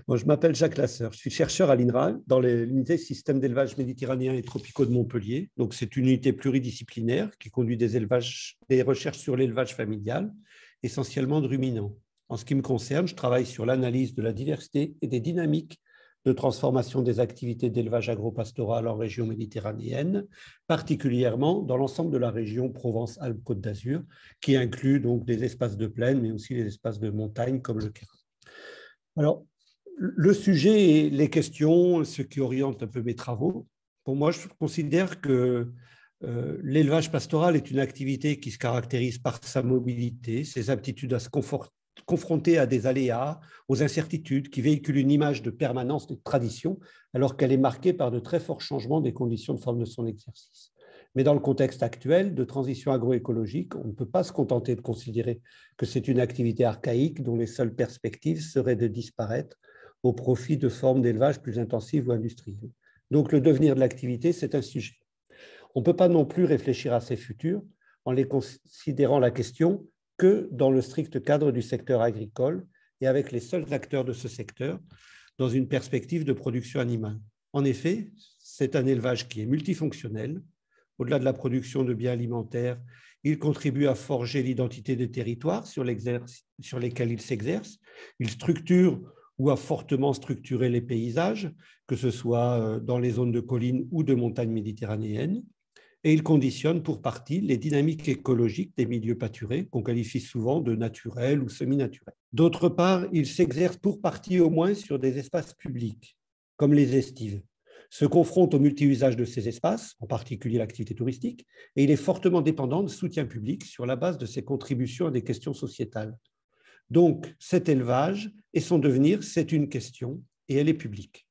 Bon, je m'appelle Jacques Lasseur, je suis chercheur à l'INRA dans l'unité système d'élevage méditerranéen et tropicaux de Montpellier. Donc, c'est une unité pluridisciplinaire qui conduit des recherches sur l'élevage familial, essentiellement de ruminants. En ce qui me concerne, je travaille sur l'analyse de la diversité et des dynamiques de transformation des activités d'élevage agropastoral en région méditerranéenne, particulièrement dans l'ensemble de la région Provence-Alpes-Côte d'Azur, qui inclut donc des espaces de plaine, mais aussi des espaces de montagne comme le Queyras. Alors, le sujet et les questions, ce qui oriente un peu mes travaux, pour moi, je considère que l'élevage pastoral est une activité qui se caractérise par sa mobilité, ses aptitudes à se confronter à des aléas, aux incertitudes, qui véhicule une image de permanence, de tradition, alors qu'elle est marquée par de très forts changements des conditions de forme de son exercice. Mais dans le contexte actuel de transition agroécologique, on ne peut pas se contenter de considérer que c'est une activité archaïque dont les seules perspectives seraient de disparaître au profit de formes d'élevage plus intensives ou industrielles. Donc le devenir de l'activité, c'est un sujet. On ne peut pas non plus réfléchir à ces futurs en les considérant la question que dans le strict cadre du secteur agricole et avec les seuls acteurs de ce secteur dans une perspective de production animale. En effet, c'est un élevage qui est multifonctionnel. Au-delà de la production de biens alimentaires, il contribue à forger l'identité des territoires sur lesquels il s'exerce. Il structure ou a fortement structuré les paysages, que ce soit dans les zones de collines ou de montagnes méditerranéennes. Et il conditionne pour partie les dynamiques écologiques des milieux pâturés, qu'on qualifie souvent de naturels ou semi-naturels. D'autre part, il s'exerce pour partie au moins sur des espaces publics, comme les estives, se confronte au multi-usage de ces espaces, en particulier l'activité touristique, et il est fortement dépendant de soutien public sur la base de ses contributions à des questions sociétales. Donc, cet élevage et son devenir, c'est une question, et elle est publique.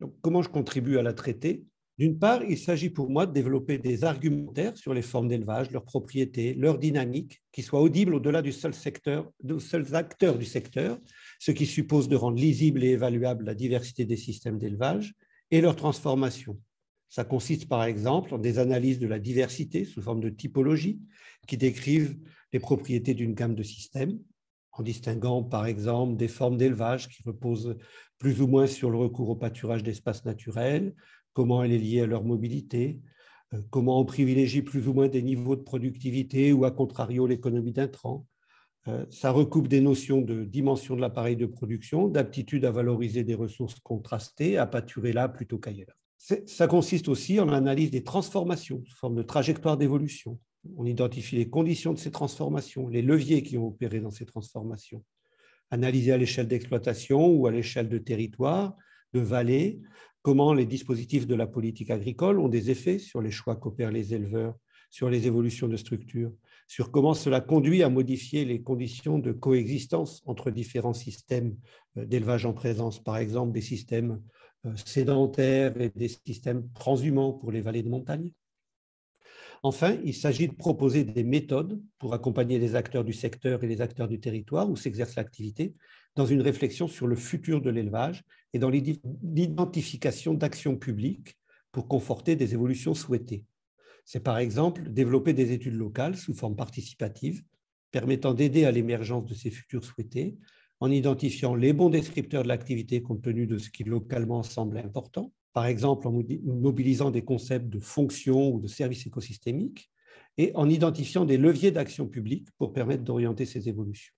Donc, comment je contribue à la traiter ? D'une part, il s'agit pour moi de développer des argumentaires sur les formes d'élevage, leurs propriétés, leur dynamique, qui soient audibles au-delà des seuls acteurs du secteur, ce qui suppose de rendre lisible et évaluable la diversité des systèmes d'élevage et leur transformation. Ça consiste par exemple en des analyses de la diversité sous forme de typologie qui décrivent les propriétés d'une gamme de systèmes, en distinguant par exemple des formes d'élevage qui reposent plus ou moins sur le recours au pâturage d'espaces naturels, comment elle est liée à leur mobilité, comment on privilégie plus ou moins des niveaux de productivité ou à contrario l'économie d'intrants. Ça recoupe des notions de dimension de l'appareil de production, d'aptitude à valoriser des ressources contrastées, à pâturer là plutôt qu'ailleurs. Ça consiste aussi en l'analyse des transformations sous forme de trajectoire d'évolution. On identifie les conditions de ces transformations, les leviers qui ont opéré dans ces transformations. Analyser à l'échelle d'exploitation ou à l'échelle de territoire, de vallées, comment les dispositifs de la politique agricole ont des effets sur les choix qu'opèrent les éleveurs, sur les évolutions de structure, sur comment cela conduit à modifier les conditions de coexistence entre différents systèmes d'élevage en présence, par exemple des systèmes sédentaires et des systèmes transhumants pour les vallées de montagne. Enfin, il s'agit de proposer des méthodes pour accompagner les acteurs du secteur et les acteurs du territoire où s'exerce l'activité dans une réflexion sur le futur de l'élevage et dans l'identification d'actions publiques pour conforter des évolutions souhaitées. C'est par exemple développer des études locales sous forme participative permettant d'aider à l'émergence de ces futurs souhaités en identifiant les bons descripteurs de l'activité compte tenu de ce qui localement semble important, par exemple en mobilisant des concepts de fonction ou de services écosystémiques et en identifiant des leviers d'action publique pour permettre d'orienter ces évolutions.